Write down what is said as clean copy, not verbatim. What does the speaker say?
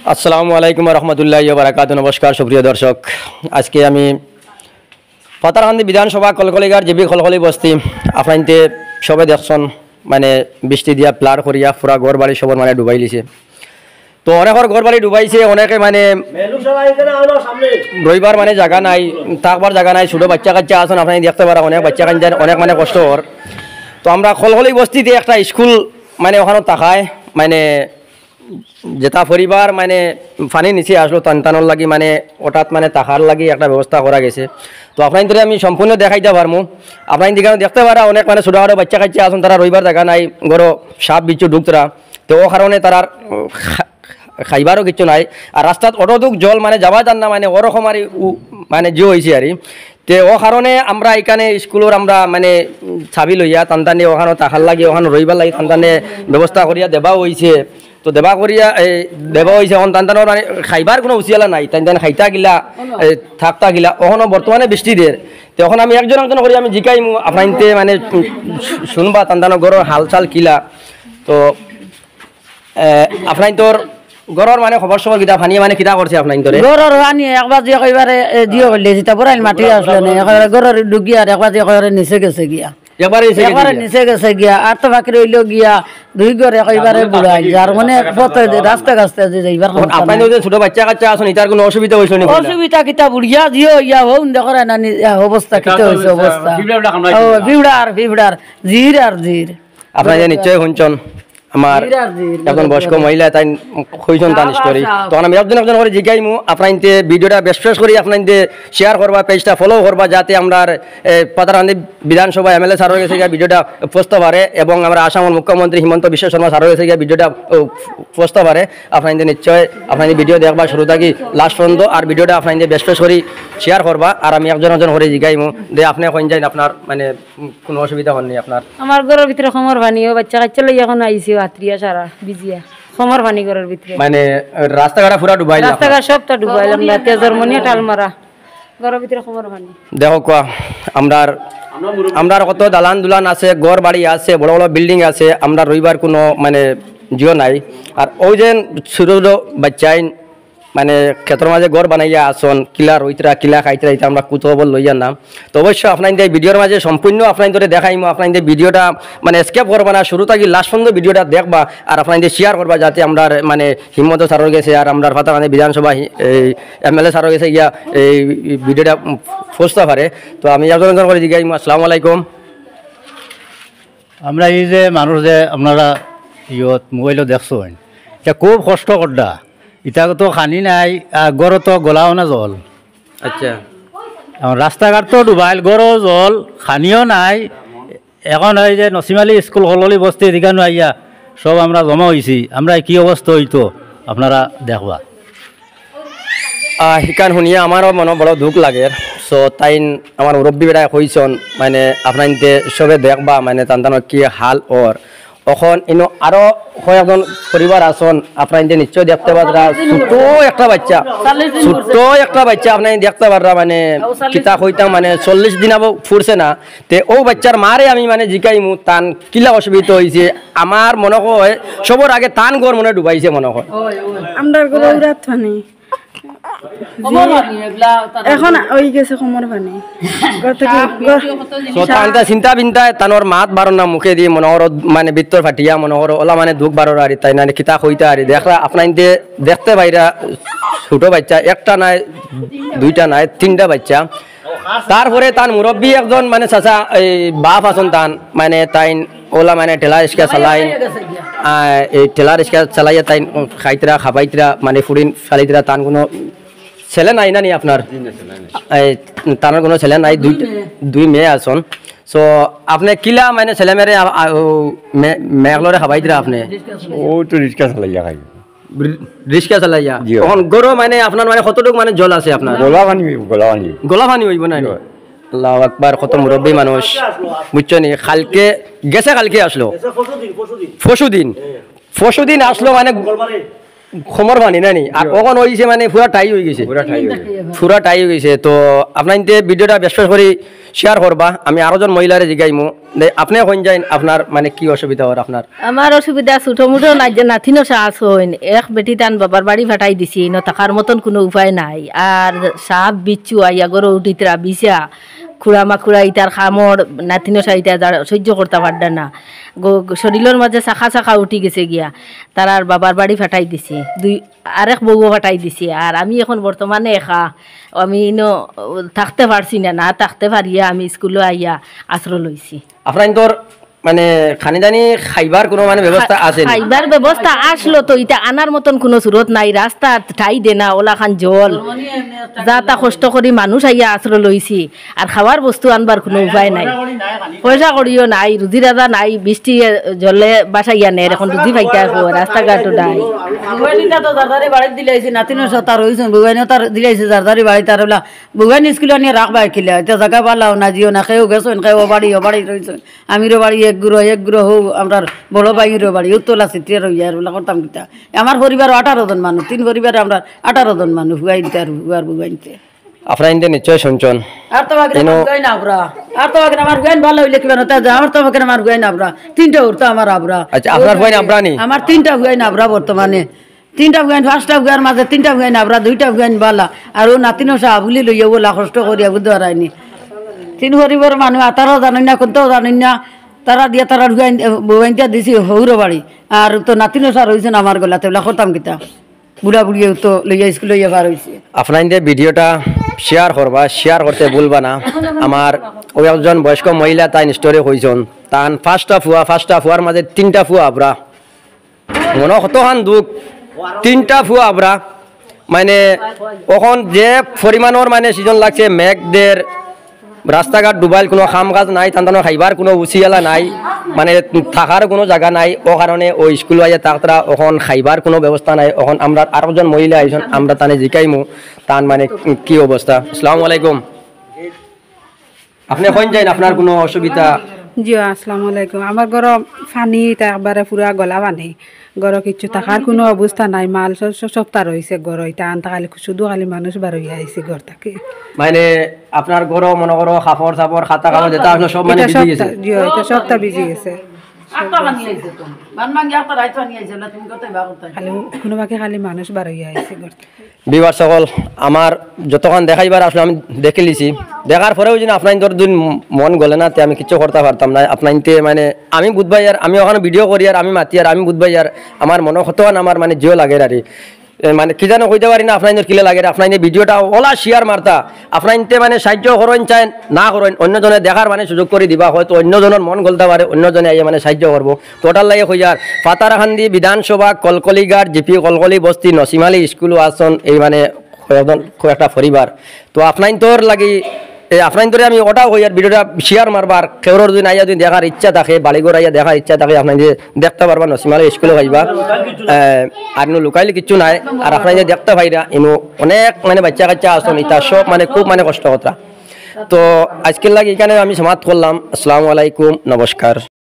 আসসালামু আলাইকুম রহমতুল্লাহি ওয়া বারাকাতুহু। নমস্কার সুপ্রিয় দর্শক, আজকে আমি পাতারকান্দি বিধানসভা কলকলিগার জিবি কলকলি বস্তি আপনাইতে সবে দেখছেন মানে বৃষ্টি দিয়া প্লার করিয়া পুরা ঘর বাড়ি সবর মানে ডুবাই লিছে। তো অনেকের ঘর বাড়ি ডুবাইছে, অনেকে মানে রবিবার মানে জায়গা নাই, থাকবার জায়গা নাই, ছোটো বাচ্চা কাচ্চা আসেন আপনি দেখতে পারা, অনেক বাচ্চা কাচ্চা অনেক মানে কষ্ট হর। তো আমরা কলকলি বস্তিতে একটা স্কুল মানে ওখানে তাকায় মানে যেটা পরিবার মানে পানি নিচে আসলো টানটানোর লাগি মানে হঠাৎ মানে তাকার লাগি একটা ব্যবস্থা করা গেছে। তো আপনাদের আমি সম্পূর্ণ দেখাইতে পারবো, আপনার দিকে দেখতে পারা অনেক মানে ছোটো ছোটো বাচ্চা কাচ্চা আসুন, তারা রবিবার দেখা নাই, গরো সাপ বিচ্ছু ঢুকতরা। তো ও কারণে তারার খাইবারও কিছু নাই, আর রাস্তাত অটোদুক জল মানে যাওয়া যান না, মানে ওরকম আর মানে যে হয়েছে আর তে ও কারণে আমরা এখানে স্কুলের আমরা মানে ছাবি লইয়া টানটানি ওখানে তাকার লাগি, ওখানে রবিবার লাগি টানটানে ব্যবস্থা করিয়া দেওয়া হয়েছে। তো দেবা করিয়া দেবা হয়েছে এখন টানটানোর মানে খাইবার কোনো উচিয়ালা নাই, টান খাইতা গিলা থাকতা গিলা ওখানে বর্তমানে বৃষ্টি দের। তো এখন আমি একজন একজন করি আমি জিকাই আপনাইতে মানে শুনবা টানটানো গরর হাল চাল কিলা। তো আপনার তোর গরর মানে খবর সবর কিতা ফানিয়ে মানে কিতা করছে আপনার তোরে গরর ফানি একবার যে কইবারে জিও করলে যেটা বড়াইল মাটি আসলে না, একবার গরর ডুগি আর একবার যে কইবারে নিচে গেছে গিয়া, একবারে নিচে গেছে গিয়া, আর তো বাকি রইল গিয়া দুই ঘর কইবারে বুড়াই, যার মানে পথ রাস্তা রাস্তা যে যাইবার আপনার যে ছোট বাচ্চা কাচ্চা আসুন এটার কোনো অসুবিধা হইছে না? অসুবিধা কিতা বুড়িয়া জিও ইয়া হোন দেখরে না অবস্থা কিতা হইছে অবস্থা ভিবড়ার জির আর জির। আপনার নিশ্চয় শুনছেন আমার একজন বয়স্ক মহিলা তাই কইছেন তার স্টোরি। তখন আমি একজন একজন করে জিজ্ঞাইমু আপনার ভিডিওটা বেশ করি আপনার শেয়ার করবা, পেজটা ফলো করবা, যাতে আমরা পাতারকান্দি বিধানসভা এমএলএ স্যার হয়ে গেছে গিয়ে ভিডিওটা পোস্ট পারে, এবং আমরা আসামের মুখ্যমন্ত্রী হিমন্ত বিশ্ব শর্মা স্যার হয়ে গেছে গিয়ে ভিডিওটা পোস্ট পারে। আপনার নিশ্চয় আপনার ভিডিও দেখবা শুরু থাকি লাস্ট পর্যন্ত, আর ভিডিওটা আপনার বেশ করি শেয়ার করবা। আর আমি একজন একজন করে জিজ্ঞাইমু যে আপনি কোন যাইন, আপনার মানে কোনো অসুবিধা হননি? আপনার আমার ঘরের ভিতরে খমর ভানিও বাচ্চা কাচ্চা লই এখন আইছি আত্রিয়া সারা বিজিয়া খমর ভানি ঘরের ভিতরে মানে রাস্তাঘাট পুরা ডুবাইল, রাস্তাঘাট সবটা ডুবাইল, আমরা তেজর মনিয়া টালমারা ঘরের ভিতরে খমর ভানি। দেখো কোয়া আমরা কত দালান দুলান আছে, ঘর বাড়ি আছে, বড় বড় বিল্ডিং আছে, আমরা রবিবার কোনো মানে জিও নাই। আর ওই যে ছোটো ছোটো বাচ্চাইন মানে ক্ষেত্রের মাঝে ঘর বানাইয়া আসন, কিলা রইতরা কিলা খাইতরা, এটা আমরা কুতবল লইয়া নাম। তো অবশ্যই আপনার ভিডিওর মাঝে সম্পূর্ণ আপনার ধরে দেখাইমো, আপনার ভিডিওটা মানে স্কেপ করবা না, শুরু থাকি লাস্ট পর্যন্ত ভিডিওটা দেখবা, আর আপনার শেয়ার করবা, যাতে আমরা মানে হিমন্ত স্যার গেছে আর আমরা পাতারকান্দি বিধানসভা এমএলএ স্যার গেছে ইয়া এই ভিডিওটা পৌঁছতে পারে। তো আমি একজন করে জিজ্ঞাইমো। আসসালামু আলাইকুম। আমরা এই যে মানুষ যে আপনারা ইয়ত মোবাইলও দেখছেন, এটা খুব কষ্ট করডা, এটা তো খানি নাই, আর গড় তো গলাও না জল। আচ্ছা, রাস্তাঘাট তো ডুবাইল, গড়ও জল, খানিও নাই। এখন এই যে নসিমালি স্কুল কলকলি বস্তি এদিকানো আইয়া সব আমরা জমা হয়েছি, আমরা কি অবস্থা হইতো আপনারা দেখবা। শিকান শুনিয়ে আমারও মনে বড় দুঃখ লাগে। সো তাই আমার মুরব্বী বেড়ায় কইসন মানে আপনার সবে দেখবা মানে তান্তানোর কি হাল ওর। এখন ইনো আরো কয়েকজন পরিবার আসন আপনার নিশ্চয় দেখতে পারা, ছোট একটা বাচ্চা আপনার দেখতে পারা মানে কিতা হইতাম মানে 40 দিন আবার ফুরছে না। তে ও বাচ্চার মারে আমি মানে জিকাইমু তান কিলা অসুবিধা হয়েছে। আমার মনে হয় সবর আগে তান ঘর মনে ডুবাইছে মনে হয়। আমরা এখন ওই গেছে খমর পানি চিন্তা বিন্তায় তানোর মাত বারো না মুখে দিয়ে মনোহর মানে বিত্তর ফাটিয়া মনোহর ওলা মানে দুঃখ বারো আর তাই না কিতা হইতে আর দেখলা আপনার দেখতে বাইরা ছোট বাচ্চা একটা নাই, দুইটা নাই, 3টা বাচ্চা। তারপরে তার মুরব্বী একজন মানে চাচা এই বাপ আছেন তান মানে তাই ওলা মানে ঠেলা রিক্সা চালাই, এই ঠেলা রিক্সা চালাইয়া তাই খাইতরা খাবাইতরা মানে ফুরিন চালাইতরা। তান কোনো ছেলে নাই না নি আপনার? তার কোনো ছেলে নাই, দুই মেয়ে আসন। সো আপনি কিলা মানে ছেলে মেরে মেঘলরে খাবাইতরা আপনি? ও তো রিক্সা চালাইয়া খাই, রিক্সা চালাইয়া। এখন গরো মানে আপনার মানে কতটুকু মানে জল আছে আপনার? গোলা পানি হইব না? আল্লাহু আকবার, কত মুরব্বী মানুষ বুঝছো নি। কালকে গেছে, কালকে আসলো, পরশু দিন আসলো মানে খমর পানি নানি। আর কখন হয়েছে মানে পুরা টাই হয়ে গেছে, পুরা টাই হয়ে গেছে। তো আপনার ভিডিওটা বেশ করে শেয়ার করবা, আমি আরো জন মহিলারে জিগাইমু আপনি হইন যাইন আপনার মানে কি অসুবিধা হর আপনার? আমার অসুবিধা ছোট মুটো নাই যে নাতিনো সাহস হইন এক বেটি তান বাবার বাড়ি ফাটাই দিছি ন থাকার মতন কোনো উপায় নাই। আর সাপ বিচ্ছু আইয়া গরু উঠিতরা বিছা খুড়া মাখুড়া ইটার খামর নাতিনো সাইটা সহ্য করতে পারডা না, শরীরের মাঝে শাখা শাখা উঠি গেছে গিয়া তার বাবার বাড়ি ফাটাই দিছি, আরেক বউ ফাটাই দিছি। আর আমি এখন বর্তমানে একা, আমি থাকতে পারছি না, না থাকতে পারিয়া আমি স্কুলে আইয়া আশ্রয় লইছি। আপনার তোর মানে খানি দানি খাইবার কোনো মানে ব্যবস্থা আছে? খাইবার ব্যবস্থা আসলো তো এটা আনার মতন কোনো সুরত নাই, রাস্তা ঠাই দে না, ওলা খান জল যা তা কষ্ট করি মানুষ আইয়া আশ্রয় লইছি। আর খাওয়ার বস্তু আনবার কোনো উপায় নাই, পয়সা করিও নাই, রুজি রাজা নাই, বৃষ্টি জলে বাসাইয়া নেয় এখন রুজি পাইতে রাস্তাঘাটও নাই। তো দাদারে বাড়ি দিলাইছে নাতিনো তার হয়েছে বুগাইনও তার দিলাইছে দাদারি বাড়ি তার বলা বুগাইন স্কুলে নিয়ে রাখবা কিলা এটা জায়গা পালাও না জিও না খেয়েও গেছেন খেয়েও বাড়ি রয়েছেন আমিরও বাড়ি এক গুরো হোক আমরা বড় ভাইয়েরও বাড়ি উত্তলা চিত্রিয়া রইয়া আর বলা করতাম কিতা। আমার পরিবার 18 জন মানুষ, 3 পরিবারে আমরা 18 জন মানুষ বুগাইনতে আর বুগাইনতে। আপনার নিশ্চয় শুনছেন আর তো বুগাই না আবরা, আর তো আমার বুগাইন ভালো হইলে কিবা না আমার তো আমার বুগাইন আবরা 3টা উঠতো আমার আবরা। আচ্ছা আপনার বুগাইন আবরা নি? আমার 3টা বুগাইন আবরা বর্তমানে, 3টা বুগাইন 5টা বুগাইন মাঝে 3টা বুগাইন আবরা 2টা বুগাইন বালা আর ও নাতিনো সাহা বুলি লইয়া বলা কষ্ট করিয়া বুঝতে হারায়নি। 3 পরিবার মানুষ আতারও জানেন না কোনটাও জানেন না, তারা দিয়া তারা বুগাইনটা দিছি হৌর বাড়ি আর তো নাতিনো সার হয়েছে আমার গলাতে বলা করতাম কিতা বুড়া বুড়িয়ে তো লইয়া স্কুল লইয়া পার হয়েছে। আপনার ভিডিওটা শেয়ার করবা, শেয়ার করতে ভুলবা না। আমার ওই একজন বয়স্ক মহিলা তাই স্টোরি হয়েছেন, তান 5টা ফুয়ার মাঝে 3টা ফুয়া আবরা, মনে কতখান দুঃখ, 3টা ফুয়া আবরা। মানে এখন যে পরিমাণের মানে সিজন লাগছে মেঘদের রাস্তাঘাট ডুবাইল, কোনো কাম কাজ নাই, তার খাইবার কোনো উচিয়ালা নাই, মানে থাকার কোনো জায়গা নাই। ও কারণে ওই স্কুল আইয়া তারা এখন খাইবার কোনো ব্যবস্থা নাই। এখন আমরা আরো জন মহিলা আইসন, আমরা তানে জিকাইমু তান মানে কি অবস্থা। আসসালামু আলাইকুম, আপনি কইন যাইন আপনার কোনো অসুবিধা? জি আসসালামু আলাইকুম। আমার ঘর পানি একবারে পুরা গলা পানি, ঘর কিছু থাকার কোনো অবস্থা নাই, মাল সপ্তাহ রয়েছে ঘর, এটা আনতে খালি শুধু খালি মানুষ বার হইয়া আইছে ঘর থেকে। মানে আপনার ঘর মনে করো কাপড় চাপড় খাতা কাগজ যেটা আসলে সব মানে ভিজে গেছে? জি এটা সপ্তাহ ভিজে গেছে। কোনোবাকে খালি মানুষ বার হইয়া আইছে ঘর থেকে। বিবার সকল আমার যতক্ষণ দেখাইবার আসলে আমি দেখে লিছি, দেখার পরেও যদি আপনার তোর দিন মন গলে না তে আমি কিছু করতে পারতাম না। আপনার মানে আমি বুধবাই আর আমি ওখানে ভিডিও করি আর আমি মাতি আর আমি বুধবাই আর আমার মনে কতক্ষণ আমার মানে জিও লাগে আর মানে কি জানো কইতে পারি না আপনার কিলে লাগে। আপনার ভিডিওটা ওলা শেয়ার মারতা, আপনার মানে সাহায্য করেন চাই না করেন অন্যজনে দেখার মানে সুযোগ করে দিবা, হয়তো অন্যজনের মন গলতে পারে, অন্যজনে আইয়া মানে সাহায্য করবো। টোটাল লাগে হইয়ার পাতারাখান্দি বিধানসভা কলকলিঘাট জিপি কলকলি বস্তি নসিমালি স্কুল আসন এই মানে খুব একটা পরিবার। তো আপনার তোর লাগি আপনার ধরে আমি ওটাও হই আর ভিডিওটা শেয়ার মারবার কেউর দিন আইয়া যদি দেখার ইচ্ছা থাকে, বাড়িঘর আইয়া দেখার ইচ্ছা থাকে, আপনার যে দেখতে পারবা নসিমালে স্কুলে পাইবা। আর ইনো লুকাইলে কিছু নাই। আর আপনার যে দেখতে পাইরা ইনো অনেক মানে বাচ্চা কাচ্চা আসন, এটা সব মানে খুব মানে কষ্ট কথা। তো আজকের লাগে এখানে আমি সমাপ্ত করলাম। আসসালামু আলাইকুম, নমস্কার।